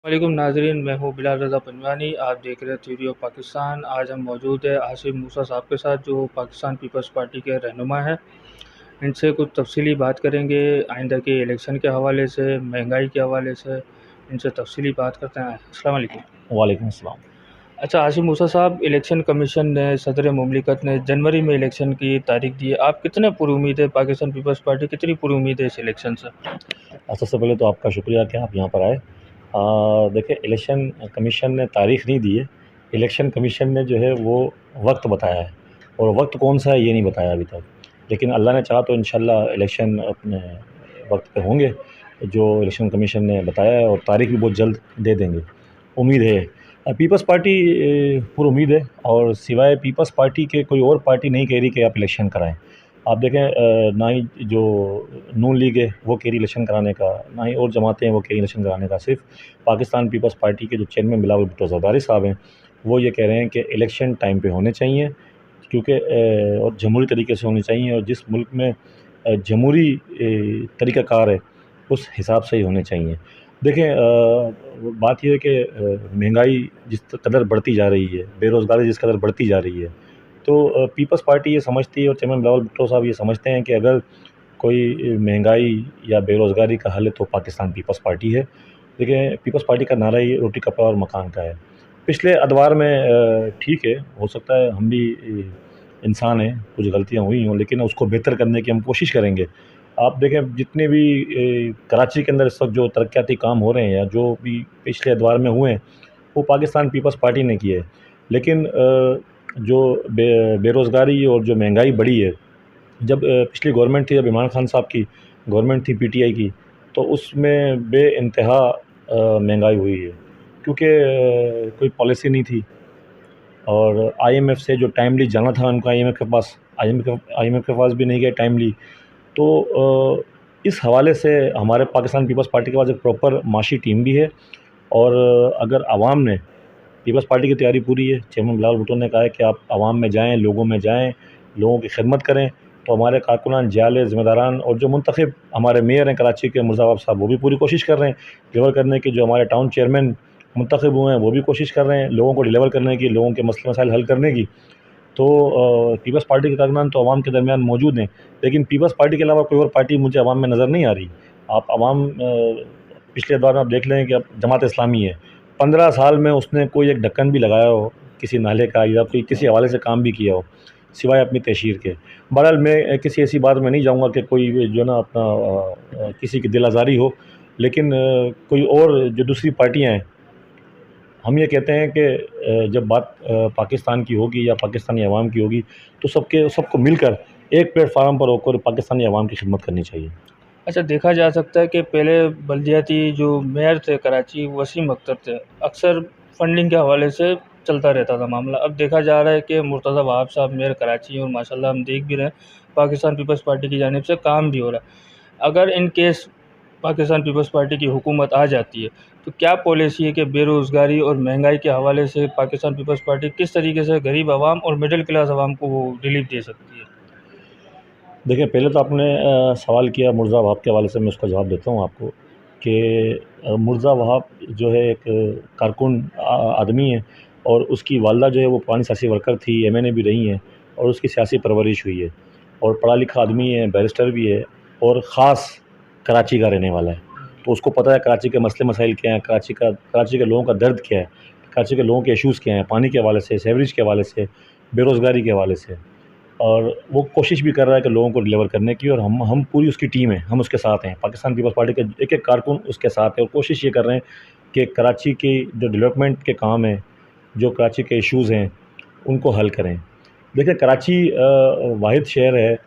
वालेकुम नाज़रीन, मैं हूँ बिलाल रज़ा पंजवानी। आप देख रहे हैं थ्योरी ऑफ पाकिस्तान। आज हम मौजूद है आसिफ मूसा साहब के साथ, जो पाकिस्तान पीपल्स पार्टी के रहनुमा हैं। इनसे कुछ तफसीली बात करेंगे आइंदा के इलेक्शन के हवाले से, महंगाई के हवाले से। इनसे तफसीली बात करते हैं। अस्सलाम वालेकुम। वालेकुम अस्सलाम। अच्छा आसिफ मूसा साहब, इलेक्शन कमीशन ने, सदर मुमलिकत ने जनवरी में इलेक्शन की तारीख दी है। आप कितने पुरुमीद है, पाकिस्तान पीपल्स पार्टी कितनी पुरुमीद है इस इलेक्शन से? सबसे पहले तो आपका शुक्रिया कि आप यहाँ पर आए। देखिए, इलेक्शन कमीशन ने तारीख़ नहीं दी है। इलेक्शन कमीशन ने जो है वो वक्त बताया है, और वक्त कौन सा है ये नहीं बताया अभी तक। लेकिन अल्लाह ने चाहा तो इंशाल्लाह इलेक्शन अपने वक्त पे होंगे जो इलेक्शन कमीशन ने बताया है, और तारीख़ भी बहुत जल्द दे देंगे, उम्मीद है। पीपल्स पार्टी पुरुमीद है, और सिवाय पीपल्स पार्टी के कोई और पार्टी नहीं कह रही कि आप इलेक्शन कराएँ। आप देखें, ना ही जो नून लीग है वो कह रही इलेक्शन कराने का, ना ही और जमातें हैं वो कह रही इलेक्शन कराने का। सिर्फ पाकिस्तान पीपल्स पार्टी के जो चेयरमैन बिलावल भुट्टो ज़रदारी साहब हैं, वो ये कह रहे हैं कि इलेक्शन टाइम पे होने चाहिए, क्योंकि और जमहूरी तरीके से होने चाहिए, और जिस मुल्क में जमहूरी तरीक़ाकार है उस हिसाब से ही होने चाहिए। देखें, बात यह है कि महंगाई जिस कदर बढ़ती जा रही है, बेरोज़गारी जिस कदर बढ़ती जा रही है, तो पीपल्स पार्टी ये समझती है, और चेयरमैन बिलावल भुट्टो साहब ये समझते हैं कि अगर कोई महंगाई या बेरोज़गारी का हल है तो पाकिस्तान पीपल्स पार्टी है। देखिए, पीपल्स पार्टी का नारा ही रोटी कपड़ा और मकान का है। पिछले अदवार में ठीक है, हो सकता है हम भी इंसान हैं, कुछ गलतियाँ हुई हों, लेकिन उसको बेहतर करने की हम कोशिश करेंगे। आप देखें, जितने भी कराची के अंदर इस वक्त जो तरक्याती काम हो रहे हैं, या जो भी पिछले अदवार में हुए हैं, वो पाकिस्तान पीपल्स पार्टी ने किए। लेकिन जो बेरोज़गारी और जो महंगाई बढ़ी है, जब पिछली गवर्नमेंट थी, जब इमरान खान साहब की गवर्नमेंट थी पीटीआई की, तो उसमें बेइंतहा महंगाई हुई है, क्योंकि कोई पॉलिसी नहीं थी, और आईएमएफ से जो टाइमली जाना था उनको, आईएमएफ के पास भी नहीं गए टाइमली। तो इस हवाले से हमारे पाकिस्तान पीपल्स पार्टी के पास एक प्रॉपर माशी टीम भी है, और अगर आवाम ने, पीपल्स पार्टी की तैयारी पूरी है। चेयरमैन बिलावल भुट्टो ने कहा है कि आप आवाम में जाएँ, लोगों में जाएँ, लोगों की खिदमत करें। तो हमारे कारकुनान, जियाले, ज़िम्मेदारान, और जो मुंतखब हमारे मेयर हैं कराची के मुर्ज़ा अवाब साहब, वो भी पूरी कोशिश कर रहे हैं डिलीवर करने की। जो हमारे टाउन चेयरमैन मुंतखब हुए हैं वो भी कोशिश कर रहे हैं लोगों को डिलीवर करने की, लोगों के मसले मसाइल हल करने की। तो पीपल्स पार्टी के कारकुनान तो आवाम के दरमियान मौजूद हैं, लेकिन पीपल्स पार्टी के अलावा कोई और पार्टी मुझे आवाम में नज़र नहीं आ रही। आप आवाम पिछले दौर में आप देख लें कि अब जमात इस्लामी है, 15 साल में उसने कोई एक ढक्कन भी लगाया हो किसी नाले का, या कोई किसी हवाले से काम भी किया हो, सिवाय अपनी तहसीर के। बहरहाल, मैं किसी ऐसी बात में नहीं जाऊँगा कि कोई जो है ना अपना किसी की दिल आज़ारी हो, लेकिन कोई और जो दूसरी पार्टियाँ हैं, हम ये कहते हैं कि जब बात पाकिस्तान की होगी या पाकिस्तानी अवाम की होगी, तो सबको मिलकर एक प्लेटफार्म पर होकर पाकिस्तानी अवाम की खिदमत करनी चाहिए। अच्छा, देखा जा सकता है कि पहले बल्दियाती जो मेयर थे कराची, वसीम अख्तर थे। अक्सर फंडिंग के हवाले से चलता रहता था मामला। अब देखा जा रहा है कि मुर्तज़ा वहाब साहब मेयर कराची हैं, और माशाल्लाह हम देख भी रहे हैं पाकिस्तान पीपल्स पार्टी की जानिब से काम भी हो रहा है। अगर in case Pakistan Peoples Party की हुकूमत आ जाती है, तो क्या पॉलिसी है कि बेरोज़गारी और महंगाई के हवाले से पाकिस्तान पीपल्स पार्टी किस तरीके से गरीब आवाम और मिडिल क्लास आवाम को वो रिलीफ दे सकती है? देखिए, पहले तो आपने सवाल किया मुर्ज़ा वहाब के हवाले से, मैं उसका जवाब देता हूँ आपको कि मुर्ज़ा वहाब जो है एक कारकुन आदमी है, और उसकी वालदा जो है वो पुरानी सियासी वर्कर थी, एमएनए भी रही हैं, और उसकी सियासी परवरिश हुई है, और पढ़ा लिखा आदमी है, बैरिस्टर भी है, और ख़ास कराची का रहने वाला है। तो उसको पता है कराची के मसले मसाइल क्या हैं, कराची के लोगों का दर्द क्या है, कराची के लोगों के इश्यूज़ क्या हैं, पानी के हवाले से, सीवरेज के हवाले से, बेरोज़गारी के हवाले से। और वो कोशिश भी कर रहा है कि लोगों को डिलीवर करने की, और हम पूरी उसकी टीम है, हम उसके साथ हैं। पाकिस्तान पीपल्स पार्टी के एक-एक कारकुन उसके साथ है, और कोशिश ये कर रहे हैं कि कराची की जो डेवलपमेंट के काम हैं, जो कराची के इश्यूज़ हैं, उनको हल करें। देखिए, कराची वाहिद शहर है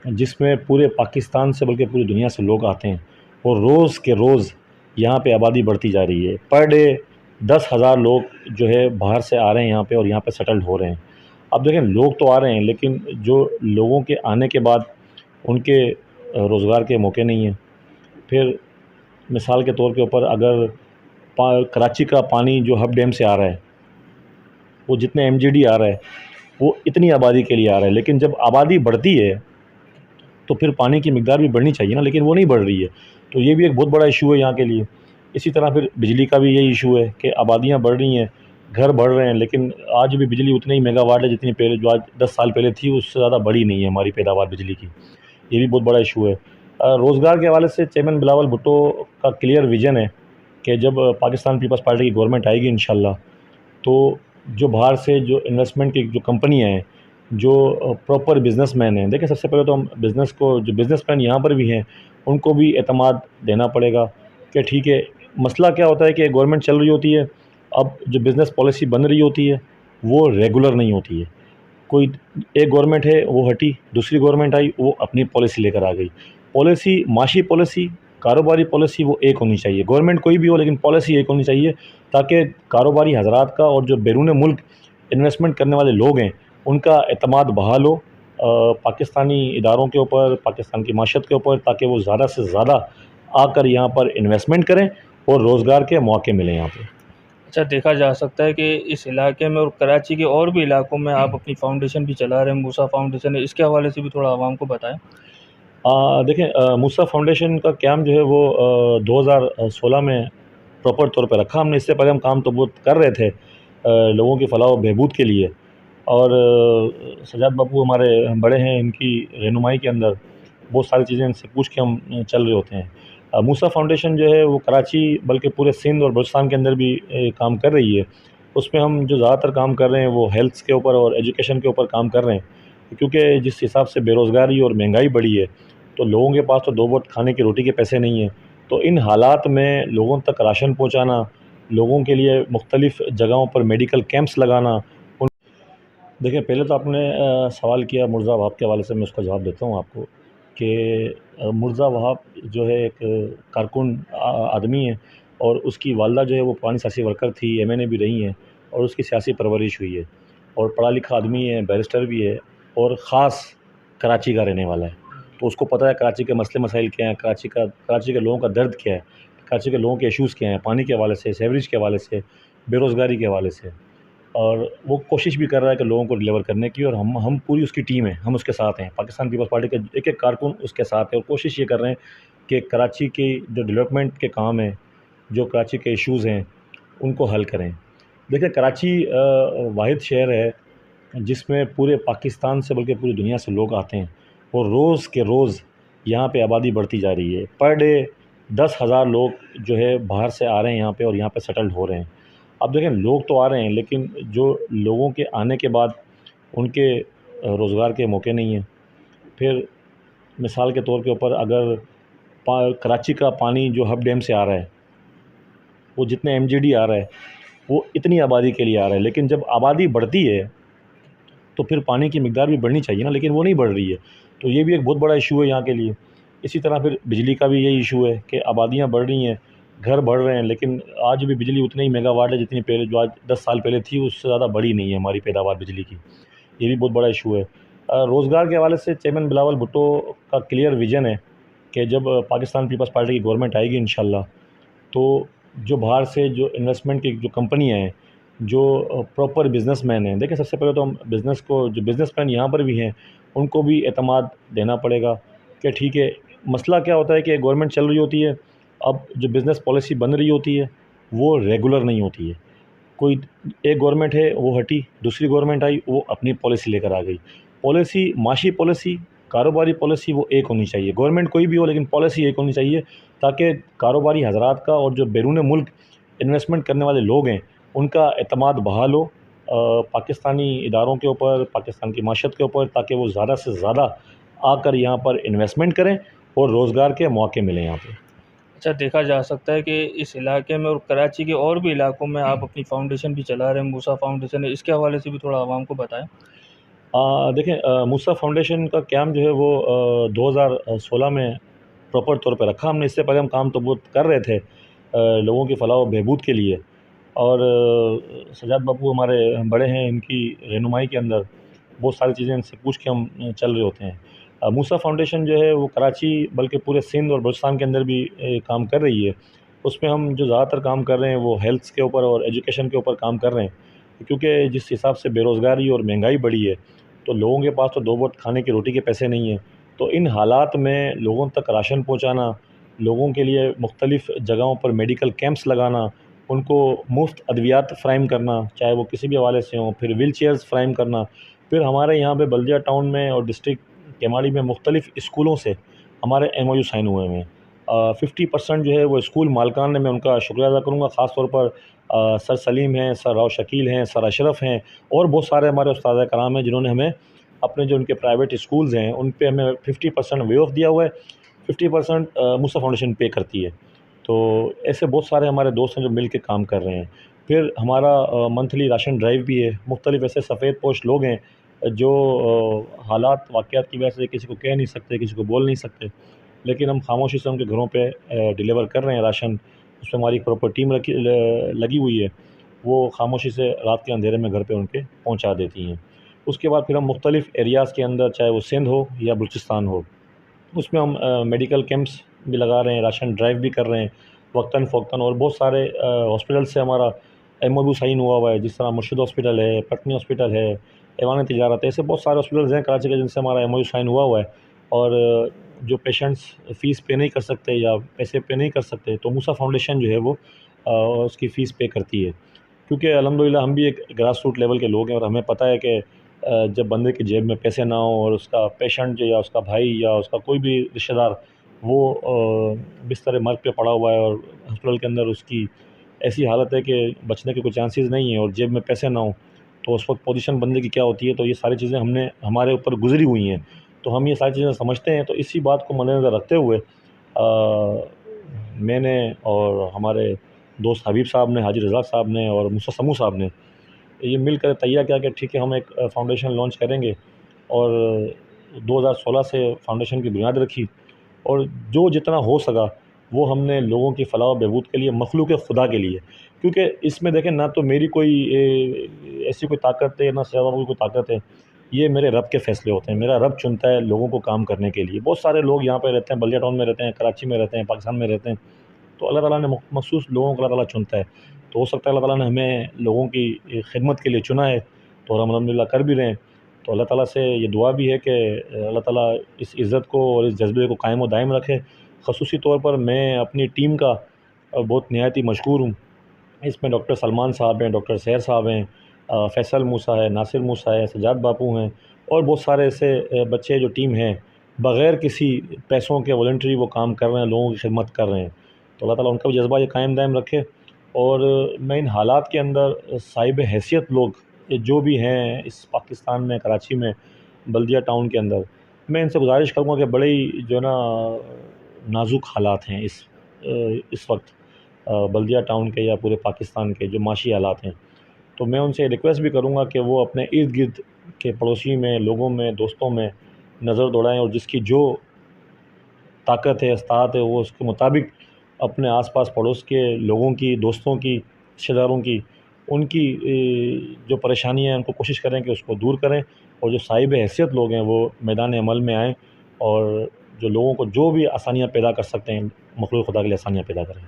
जिसमें पूरे पाकिस्तान से, बल्कि पूरी दुनिया से लोग आते हैं, और रोज़ के रोज़ यहाँ पे आबादी बढ़ती जा रही है। पर डे 10,000 लोग जो है बाहर से आ रहे हैं यहाँ पे, और यहाँ पे सेटल्ड हो रहे हैं। अब देखें, लोग तो आ रहे हैं, लेकिन जो लोगों के आने के बाद उनके रोज़गार के मौके नहीं हैं। फिर मिसाल के तौर के ऊपर, अगर कराची का पानी जो हब डैम से आ रहा है, वो जितने एमजीडी आ रहा है, वो इतनी आबादी के लिए आ रहा है, लेकिन जब आबादी बढ़ती है तो फिर पानी की मिकदार भी बढ़नी चाहिए ना, लेकिन वो नहीं बढ़ रही है। तो ये भी एक बहुत बड़ा इशू है यहाँ के लिए। इसी तरह फिर बिजली का भी यही इशू है कि आबादियाँ बढ़ रही हैं, घर बढ़ रहे हैं, लेकिन आज भी बिजली उतनी ही मेगावाट है जितनी पहले जो आज 10 साल पहले थी, उससे ज़्यादा बढ़ी नहीं है हमारी पैदावार बिजली की। ये भी बहुत बड़ा इशू है। रोज़गार के हवाले से चेयरमैन बिलावल भुट्टो का क्लियर विज़न है कि जब पाकिस्तान पीपल्स पार्टी की गवर्नमेंट आएगी इंशाल्लाह, तो जो बाहर से जो इन्वेस्टमेंट की जो कंपनियाँ हैं, जो प्रॉपर बिज़नेसमैन हैं, देखिए सबसे पहले तो हम बिज़नेस को, जो बिज़नेसमैन यहाँ पर भी हैं, उनको भी एतमाद देना पड़ेगा कि ठीक है। मसला क्या होता है कि गवर्नमेंट चल रही होती है, अब जो बिज़नेस पॉलिसी बन रही होती है वो रेगुलर नहीं होती है। कोई एक गवर्नमेंट है वो हटी, दूसरी गवर्नमेंट आई, वो अपनी पॉलिसी लेकर आ गई। पॉलिसी, माशी पॉलिसी, कारोबारी पॉलिसी वो एक होनी चाहिए। गवर्नमेंट कोई भी हो, लेकिन पॉलिसी एक होनी चाहिए, ताकि कारोबारी हज़रात का और जो बैरून मुल्क इन्वेस्टमेंट करने वाले लोग हैं उनका एतमाद बहाल हो पाकिस्तानी इदारों के ऊपर, पाकिस्तान की माशत के ऊपर, ताकि वो ज़्यादा से ज़्यादा आकर यहाँ पर इन्वेस्टमेंट करें और रोज़गार के मौके मिलें यहाँ पे। अच्छा, देखा जा सकता है कि इस इलाके में और कराची के और भी इलाकों में आप अपनी फाउंडेशन भी चला रहे हैं, मूसा फाउंडेशन है, इसके हवाले से भी थोड़ा आवाम को बताएँ। देखें, मूसा फाउंडेशन का क़याम जो है वो 2016 में प्रॉपर तौर पे रखा हमने। इससे पहले हम काम तो बहुत कर रहे थे लोगों की फ़लाह व बहबूद के लिए, और सजाद बापू हमारे बड़े हैं, इनकी रहनुमाई के अंदर बहुत सारी चीज़ें इनसे पूछ के हम चल रहे होते हैं। मूसा फाउंडेशन जो है वो कराची बल्कि पूरे सिंध और बलूचिस्तान के अंदर भी काम कर रही है। उसमें हम जो ज़्यादातर काम कर रहे हैं वो हेल्थ के ऊपर और एजुकेशन के ऊपर काम कर रहे हैं, क्योंकि जिस हिसाब से बेरोज़गारी और महंगाई बढ़ी है, तो लोगों के पास तो दो वक्त खाने की रोटी के पैसे नहीं हैं। तो इन हालात में लोगों तक राशन पहुँचाना, लोगों के लिए मुख्तलिफ़ जगहों पर मेडिकल कैंप्स लगाना। उन देखिए, पहले तो आपने सवाल किया मुर्ज़ा वहाब के हवाले से, मैं उसका जवाब देता हूँ आपको कि मुर्ज़ा वहाब जो है एक कारकुन आदमी है, और उसकी वालदा जो है वो पुरानी सियासी वर्कर थी, एमएनए भी रही हैं, और उसकी सियासी परवरिश हुई है, और पढ़ा लिखा आदमी है, बैरिस्टर भी है, और ख़ास कराची का रहने वाला है। तो उसको पता है कराची के मसले मसाइल क्या हैं, कराची के लोगों का दर्द क्या है, कराची के लोगों के इश्यूज़ क्या हैं, पानी के हवाले से, सीवरेज के हवाले से, बेरोज़गारी के हवाले से। और वो कोशिश भी कर रहा है कि लोगों को डिलीवर करने की, और हम पूरी उसकी टीम है, हम उसके साथ हैं। पाकिस्तान पीपल्स पार्टी के एक-एक कारकुन उसके साथ है, और कोशिश ये कर रहे हैं कि कराची की जो डेवलपमेंट के काम हैं, जो कराची के इश्यूज़ हैं, उनको हल करें। देखिए, कराची वाहिद शहर है जिसमें पूरे पाकिस्तान से बल्कि पूरी दुनिया से लोग आते हैं, और रोज़ के रोज़ यहाँ पे आबादी बढ़ती जा रही है। पर डे 10,000 लोग जो है बाहर से आ रहे हैं यहाँ पे, और यहाँ पे सेटल्ड हो रहे हैं। अब देखें, लोग तो आ रहे हैं, लेकिन जो लोगों के आने के बाद उनके रोज़गार के मौके नहीं हैं। फिर मिसाल के तौर के ऊपर, अगर कराची का पानी जो हब डैम से आ रहा है, वो जितने एमजीडी आ रहा है, वो इतनी आबादी के लिए आ रहा है, लेकिन जब आबादी बढ़ती है तो फिर पानी की मिकदार भी बढ़नी चाहिए ना, लेकिन वो नहीं बढ़ रही है। तो ये भी एक बहुत बड़ा इशू है यहाँ के लिए। इसी तरह फिर बिजली का भी यही इशू है कि आबादियाँ बढ़ रही हैं, घर बढ़ रहे हैं, लेकिन आज भी बिजली उतनी ही मेगावाट है जितनी पहले जो आज 10 साल पहले थी, उससे ज़्यादा बढ़ी नहीं है हमारी पैदावार बिजली की। ये भी बहुत बड़ा इशू है। रोज़गार के हवाले से चेयरमैन बिलावल भुट्टो का क्लियर विज़न है कि जब पाकिस्तान पीपल्स पार्टी की गवर्नमेंट आएगी इंशाल्लाह, तो जो बाहर से जो इन्वेस्टमेंट की जो कंपनियाँ हैं, जो प्रॉपर बिज़नेसमैन हैं, देखिए सबसे पहले तो हम बिज़नेस को, जो बिज़नेसमैन यहाँ पर भी हैं, उनको भी एतमाद देना पड़ेगा कि ठीक है। मसला क्या होता है कि गवर्नमेंट चल रही होती है, अब जो बिज़नेस पॉलिसी बन रही होती है वो रेगुलर नहीं होती है। कोई एक गवर्नमेंट है वो हटी, दूसरी गवर्नमेंट आई, वो अपनी पॉलिसी लेकर आ गई। पॉलिसी, माशी पॉलिसी, कारोबारी पॉलिसी वो एक होनी चाहिए। गवर्नमेंट कोई भी हो, लेकिन पॉलिसी एक होनी चाहिए, ताकि कारोबारी हज़रात का और जो बैरून मुल्क इन्वेस्टमेंट करने वाले लोग हैं उनका एतमाद बहाल हो पाकिस्तानी इदारों के ऊपर, पाकिस्तान की माशत के ऊपर, ताकि वो ज़्यादा से ज़्यादा आकर यहाँ पर इन्वेस्टमेंट करें और रोज़गार के मौके मिलें यहाँ पे। अच्छा, देखा जा सकता है कि इस इलाके में और कराची के और भी इलाकों में आप अपनी फाउंडेशन भी चला रहे हैं, मूसा फाउंडेशन है, इसके हवाले से भी थोड़ा आवाम को बताएँ। देखें, मूसा फाउंडेशन का क़याम जो है वो 2016 में प्रॉपर तौर पे रखा हमने। इससे पहले हम काम तो बहुत कर रहे थे लोगों की फ़लाह व बहबूद के लिए, और सजाद बापू हमारे बड़े हैं, इनकी रहनुमाई के अंदर बहुत सारी चीज़ें इनसे पूछ के हम चल रहे होते हैं। मूसा फाउंडेशन जो है वो कराची बल्कि पूरे सिंध और बलूचिस्तान के अंदर भी काम कर रही है। उसमें हम जो ज़्यादातर काम कर रहे हैं वो हेल्थ के ऊपर और एजुकेशन के ऊपर काम कर रहे हैं, क्योंकि जिस हिसाब से बेरोज़गारी और महंगाई बढ़ी है, तो लोगों के पास तो दो वक्त खाने की रोटी के पैसे नहीं हैं। तो इन हालात में लोगों तक राशन पहुँचाना, लोगों के लिए मुख्तलिफ़ जगहों पर मेडिकल कैंप्स लगाना, उनको मुफ़्त अद्वियात फ़राहम करना, चाहे वो किसी भी हवाले से हों, फिर व्हील चेयर्स फ़राहम करना। फिर हमारे यहाँ पे बल्दिया टाउन में और डिस्ट्रिक्ट केमाड़ी में मुख्तलिफ़ स्कूलों से हमारे एमओयू साइन हुए हुए हैं। 50% जो है वो स्कूल मालिकान ने, मैं उनका शुक्रिया अदा करूँगा, ख़ास तौर पर सर सलीम हैं, सर राव शकील हैं, सर अशरफ हैं और बहुत सारे हमारे उस्ताद कराम हैं जिन्होंने हमें अपने जो उनके प्राइवेट स्कूल्स हैं उन पे हमें 50% वे ऑफ दिया हुआ है। 50% मूसा फाउंडेशन पे करती है। तो ऐसे बहुत सारे हमारे दोस्त हैं जो मिल के काम कर रहे हैं। फिर हमारा मंथली राशन ड्राइव भी है। मुख्तलिफ़ ऐसे सफ़ेद पोश लोग हैं जो हालात वाक़यात की वजह से किसी को कह नहीं सकते, किसी को बोल नहीं सकते, लेकिन हम खामोशी से उनके घरों पे डिलीवर कर रहे हैं राशन। उसमें हमारी प्रॉपर टीम लगी हुई है। वो खामोशी से रात के अंधेरे में घर पे उनके पहुंचा देती हैं। उसके बाद फिर हम मुख्तलिफ़ एरियाज़ के अंदर, चाहे वो सिंध हो या बलूचिस्तान हो, उसमें हम मेडिकल कैंप्स भी लगा रहे हैं, राशन ड्राइव भी कर रहे हैं वक्तन-फ़वक्तन। और बहुत सारे हॉस्पिटल से हमारा एमओयू साइन हुआ है, जिस तरह मुर्शिद हॉस्पिटल है, पटनी हॉस्पिटल है, ऐवान तिजारत है, ऐसे बहुत सारे हॉस्पिटल्स हैं कराची के जिनसे हमारा एमओयू साइन हुआ है। और जो पेशेंट्स फ़ीस पे नहीं कर सकते या पैसे पे नहीं कर सकते, तो मूसा फाउंडेशन जो है वो उसकी फ़ीस पे करती है। क्योंकि अल्हम्दुलिल्लाह हम भी एक ग्रास रूट लेवल के लोग हैं और हमें पता है कि जब बंदे की जेब में पैसे ना हों और उसका पेशेंट जो या उसका भाई या उसका कोई भी रिश्तेदार वो बिस्तर मर्ग पे पड़ा हुआ है और हॉस्पिटल के अंदर उसकी ऐसी हालत है कि बचने के कोई चांसेस नहीं है और जेब में पैसे ना हों, तो उस वक्त पोजीशन बंदे की क्या होती है। तो ये सारी चीज़ें हमने हमारे ऊपर गुजरी हुई हैं, तो हम ये सारी चीज़ें समझते हैं। तो इसी बात को मद्देनज़र रखते हुए मैंने और हमारे दोस्त हबीब साहब ने, हाजी रज़ाक साहब ने और मूसा समू साहब ने ये मिलकर तैयार किया कि ठीक है हम एक फाउंडेशन लॉन्च करेंगे। और 2016 से फाउंडेशन की बुनियाद रखी और जो जितना हो सका वो हमने लोगों की फ़लाह व बहबूद के लिए, मखलूक़ खुदा के लिए, क्योंकि इसमें देखें ना तो मेरी कोई ऐसी कोई ताकत है ना सिवा की कोई ताकत है। ये मेरे रब के फ़ैसले होते हैं। मेरा रब चुनता है लोगों को काम करने के लिए। बहुत सारे लोग यहाँ पे रहते हैं, बल्दिया टाउन में रहते हैं, कराची में रहते हैं, पाकिस्तान में रहते हैं, तो अल्लाह ताला ने मखसूस लोगों को अल्लाह ताला चुनता है। तो हो सकता है अल्लाह ताला ने हमें लोगों की खिदमत के लिए चुना है, तो और हम अल्हम्दुलिल्लाह कर भी रहे हैं। तो अल्लाह ताला से ये दुआ भी है कि अल्लाह ताला इस इज़्ज़त को और इस जज़्बे को कायम व दायम रखे। ख़ुसूसी तौर पर मैं अपनी टीम का बहुत निहायत ही मशकूर हूँ। इसमें डॉक्टर सलमान साहब हैं, डॉक्टर सहर साहब हैं, फ़ैसल मूसा है, नासिर मूसा है, सजाद बापू हैं और बहुत सारे ऐसे बच्चे जो टीम हैं, बग़ैर किसी पैसों के वॉलंटरी वो काम कर रहे हैं, लोगों की खिदमत कर रहे हैं। तो अल्लाह ताला उनका भी जज़्बा ये कायम दायम रखे। और मैं इन हालात के अंदर साहिब हैसियत लोग जो भी हैं इस पाकिस्तान में, कराची में, बल्दिया टाउन के अंदर, मैं इनसे गुज़ारिश करूँगा कि बड़े ही जो है ना नाज़ुक हालात हैं इस वक्त बल्दिया टाउन के या पूरे पाकिस्तान के जो माशी हालात हैं। तो मैं उनसे रिक्वेस्ट भी करूँगा कि वो अपने इर्द-गिर्द के पड़ोसी में, लोगों में, दोस्तों में नज़र दौड़ाएँ और जिसकी जो ताकत है, इस्तात है, वो उसके मुताबिक अपने आस-पास पड़ोस के लोगों की, दोस्तों की, रिश्तेदारों की, उनकी जो परेशानियाँ हैं उनको कोशिश करें कि उसको दूर करें। और जो साहिब हैसियत लोग हैं वो मैदान अमल में आएँ और जो लोगों को जो भी आसानियाँ पैदा कर सकते हैं, मखलूक़ खुदा के लिए आसानियाँ पैदा करें।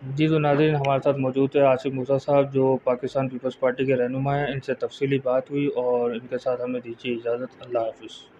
जी, तो नाज़रीन हमारे साथ मौजूद है आसिफ मूसा साहब जो पाकिस्तान पीपल्स पार्टी के रहनुमा हैं। इनसे तफ़सीली बात हुई और इनके साथ हमें दीजिए इजाज़त। अल्लाह हाफ़िज़।